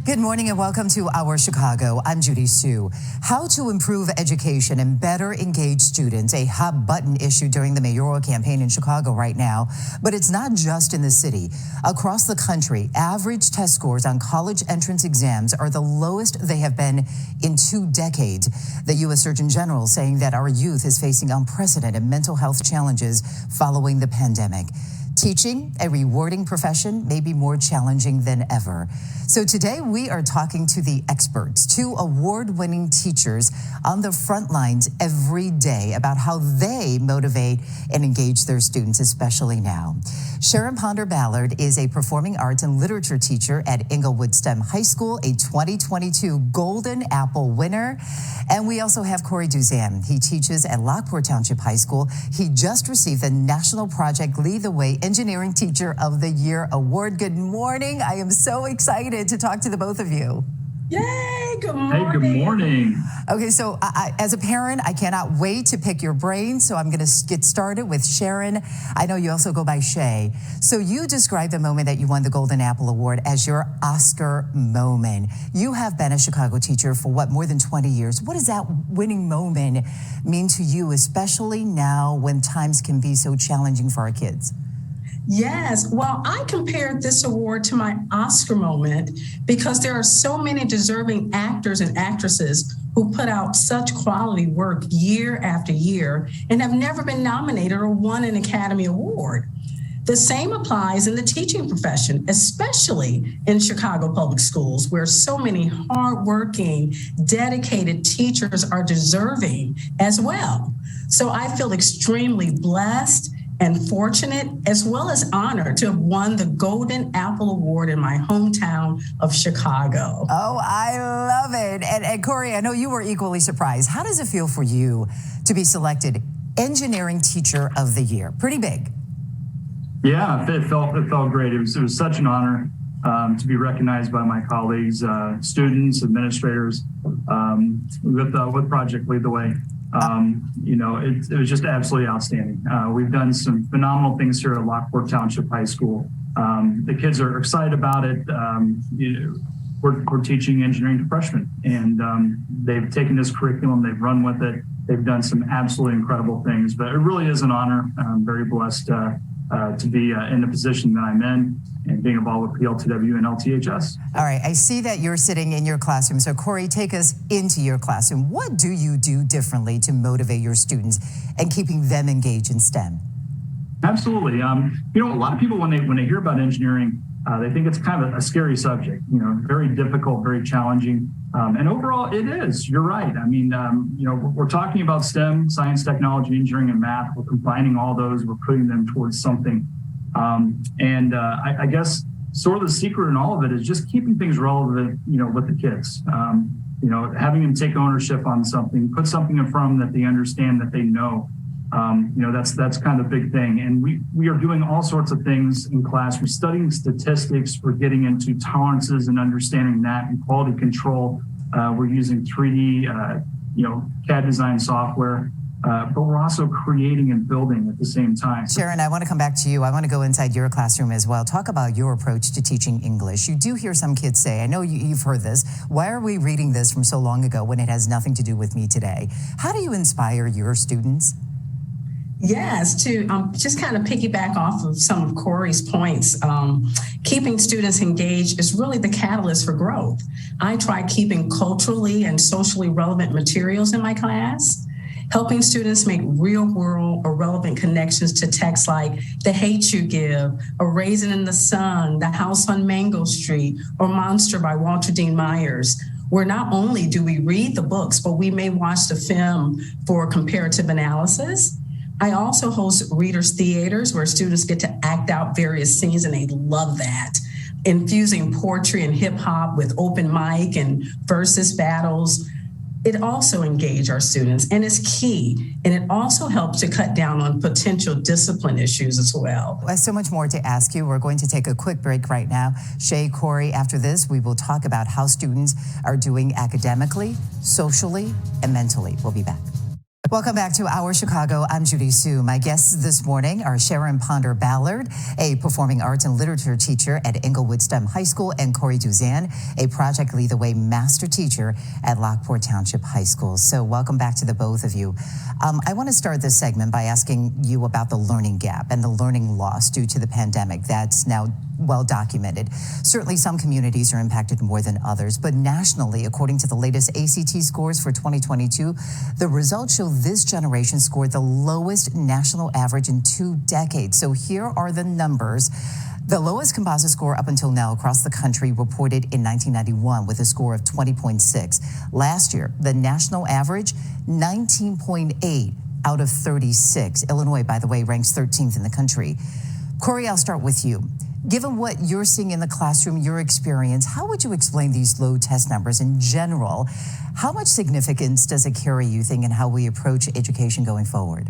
Good morning and welcome to Our Chicago. I'm Judy Sue. How to improve education and better engage students, a hot button issue during the mayoral campaign in Chicago right now. But it's not just in the city. Across the country, average test scores on college entrance exams are the lowest they have been in 2 decades. The U.S. Surgeon General saying that our youth is facing unprecedented mental health challenges following the pandemic. Teaching, a rewarding profession, may be more challenging than ever. So today we are talking to the experts, 2 award-winning teachers on the front lines every day about how they motivate and engage their students, especially now. Sharon Ponder-Ballard is a performing arts and literature teacher at Inglewood STEM High School, a 2022 Golden Apple winner. And we also have Corey Duzan. He teaches at Lockport Township High School. He just received the National Project Lead the Way Engineering Teacher of the Year Award. Good morning. I am so excited to talk to the both of you. Yay, good morning. Hey, good morning. Okay, so as a parent, I cannot wait to pick your brain. So I'm going to get started with Sharon. I know you also go by Shay. So you described the moment that you won the Golden Apple Award as your Oscar moment. You have been a Chicago teacher for more than 20 years. What does that winning moment mean to you, especially now when times can be so challenging for our kids? Yes, well, I compared this award to my Oscar moment because there are so many deserving actors and actresses who put out such quality work year after year and have never been nominated or won an Academy Award. The same applies in the teaching profession, especially in Chicago public schools, where so many hardworking, dedicated teachers are deserving as well. So I feel extremely blessed and fortunate, as well as honored, to have won the Golden Apple Award in my hometown of Chicago. Oh, I love it. And Corey, I know you were equally surprised. How does it feel for you to be selected Engineering Teacher of the Year? Pretty big. Yeah, it felt great. It was such an honor to be recognized by my colleagues, students, administrators, with Project Lead the Way. It was just absolutely outstanding. We've done some phenomenal things here at Lockport Township High School. The kids are excited about it. We're teaching engineering to freshmen, and they've taken this curriculum, they've run with it. They've done some absolutely incredible things, but it really is an honor. I'm very blessed to be in the position that I'm in and being involved with PLTW and LTHS. All right, I see that you're sitting in your classroom. So Corey, take us into your classroom. What do you do differently to motivate your students and keeping them engaged in STEM? Absolutely. A lot of people when they hear about engineering, they think it's kind of a scary subject, very difficult, very challenging. And overall, it is. You're right. I mean, we're talking about STEM, science, technology, engineering, and math. We're combining all those. We're putting them towards something. I guess sort of the secret in all of it is just keeping things relevant, with the kids. Having them take ownership on something, put something in front of them that they understand, that they know. That's kind of a big thing. And we are doing all sorts of things in class. We're studying statistics. We're getting into tolerances and understanding that, and quality control. We're using 3D, CAD design software. But we're also creating and building at the same time. Sharon, I want to come back to you. I want to go inside your classroom as well. Talk about your approach to teaching English. You do hear some kids say, I know you've heard this, why are we reading this from so long ago when it has nothing to do with me today? How do you inspire your students? Yes, to just kind of piggyback off of some of Corey's points, keeping students engaged is really the catalyst for growth. I try keeping culturally and socially relevant materials in my class, helping students make real-world or relevant connections to texts like The Hate You Give, A Raisin in the Sun, The House on Mango Street, or Monster by Walter Dean Myers, where not only do we read the books, but we may watch the film for comparative analysis. I also host readers' theaters where students get to act out various scenes, and they love that. Infusing poetry and hip hop with open mic and versus battles. It also engages our students, and it's key. And it also helps to cut down on potential discipline issues as well. There's so much more to ask you. We're going to take a quick break right now. Shay, Corey, after this, we will talk about how students are doing academically, socially, and mentally. We'll be back. Welcome back to Our Chicago. I'm Judy Sue. My guests this morning are Sharon Ponder Ballard, a performing arts and literature teacher at Englewood STEM High School, and Corey Duzan, a Project Lead the Way master teacher at Lockport Township High School. So welcome back to the both of you. I want to start this segment by asking you about the learning gap and the learning loss due to the pandemic that's now well documented. Certainly some communities are impacted more than others, but nationally, according to the latest ACT scores for 2022, the results show this generation scored the lowest national average in 2 decades. So here are the numbers. The lowest composite score up until now across the country reported in 1991 with a score of 20.6. Last year, the national average, 19.8 out of 36. Illinois, by the way, ranks 13th in the country. Corey, I'll start with you. Given what you're seeing in the classroom, your experience, how would you explain these low test numbers in general? How much significance does it carry, you think, in how we approach education going forward?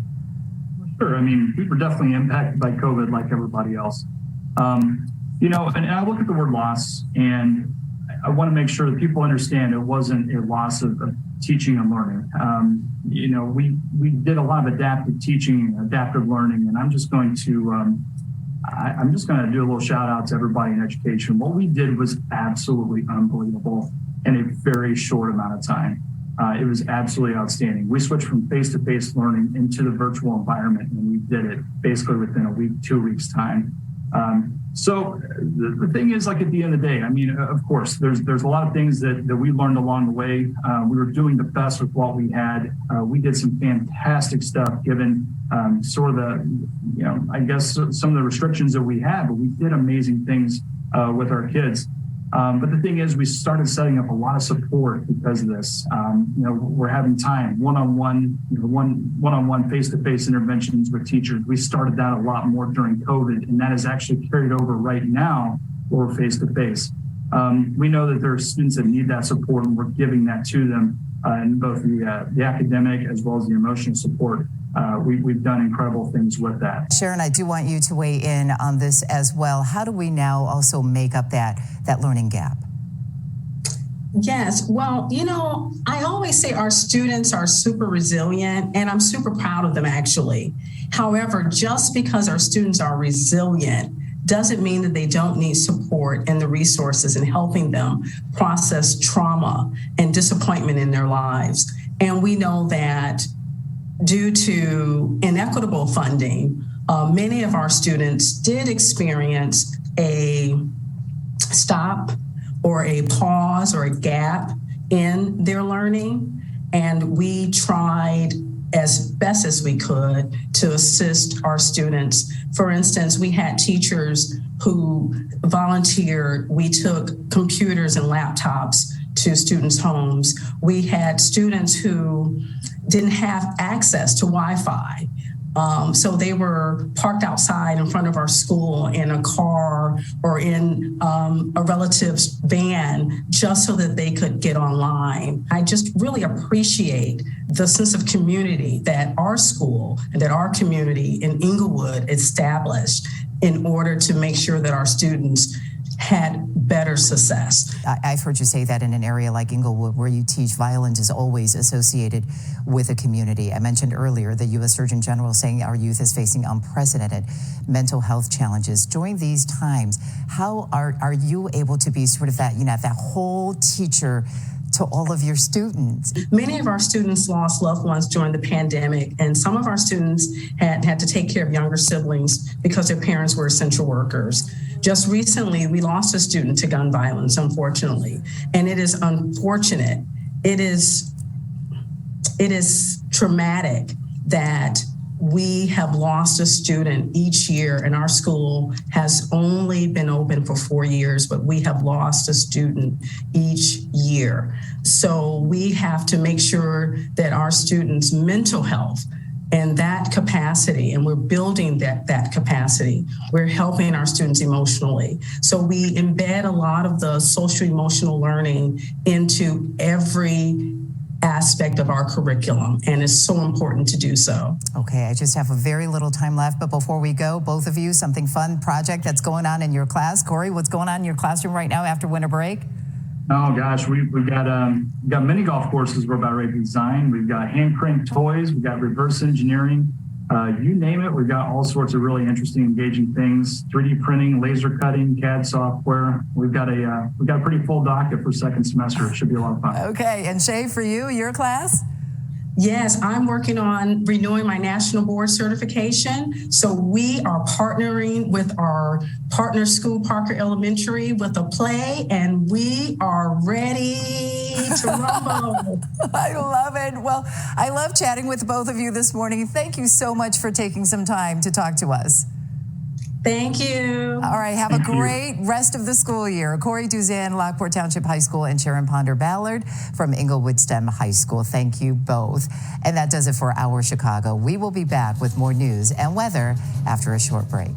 Sure. I mean, we were definitely impacted by COVID like everybody else. And I look at the word loss, and I want to make sure that people understand it wasn't a loss of teaching and learning. We did a lot of adaptive teaching, adaptive learning, and I'm just going to do a little shout out to everybody in education. What we did was absolutely unbelievable in a very short amount of time. It was absolutely outstanding. We switched from face-to-face learning into the virtual environment, and we did it basically within a week, 2 weeks time. So the thing is, like, at the end of the day, I mean, of course, there's a lot of things that we learned along the way. We were doing the best with what we had. We did some fantastic stuff given sort of some of the restrictions that we had, but we did amazing things with our kids. But the thing is, we started setting up a lot of support because of this. We're having time, one-on-one, face-to-face interventions with teachers. We started that a lot more during COVID, and that is actually carried over right now for face-to-face. We know that there are students that need that support, and we're giving that to them in both the academic as well as the emotional support. We've done incredible things with that. Sharon, I do want you to weigh in on this as well. How do we now also make up that learning gap? Yes, well, I always say our students are super resilient, and I'm super proud of them, actually. However, just because our students are resilient doesn't mean that they don't need support and the resources in helping them process trauma and disappointment in their lives. And we know that due to inequitable funding, many of our students did experience a stop or a pause or a gap in their learning. And we tried as best as we could to assist our students. For instance, we had teachers who volunteered. We took computers and laptops to students' homes. We had students who didn't have access to Wi-Fi. So they were parked outside in front of our school in a car or in a relative's van just so that they could get online. I just really appreciate the sense of community that our school and that our community in Englewood established in order to make sure that our students had better success. I've heard you say that in an area like Englewood, where you teach, violence is always associated with a community. I mentioned earlier the U.S. Surgeon General saying our youth is facing unprecedented mental health challenges. During these times, how are you able to be sort of that whole teacher to all of your students? Many of our students lost loved ones during the pandemic, and some of our students had to take care of younger siblings because their parents were essential workers. Just recently, we lost a student to gun violence, unfortunately, and it is unfortunate. It is traumatic that we have lost a student each year, and our school has only been open for 4 years, but we have lost a student each year. So we have to make sure that our students' mental health and that capacity, and we're building that capacity. We're helping our students emotionally. So we embed a lot of the social emotional learning into every aspect of our curriculum, and it's so important to do so. Okay, I just have a very little time left, but before we go, both of you, something fun project that's going on in your class. Corey, what's going on in your classroom right now after winter break? Oh gosh, we've got mini golf courses we're about ready to design. We've got hand crank toys. We've got reverse engineering. You name it. We've got all sorts of really interesting, engaging things. 3D printing, laser cutting, CAD software. We've got a pretty full docket for second semester. It should be a lot of fun. Okay, and Shay, for you, your class? Yes, I'm working on renewing my national board certification. So we are partnering with our partner school, Parker Elementary, with a play, and we are ready to rumble. I love it. Well, I love chatting with both of you this morning. Thank you so much for taking some time to talk to us. Thank you. All right, have a great rest of the school year. Corey Duzan, Lockport Township High School, and Sharon Ponder Ballard from Inglewood STEM High School. Thank you both. And that does it for Our Chicago. We will be back with more news and weather after a short break.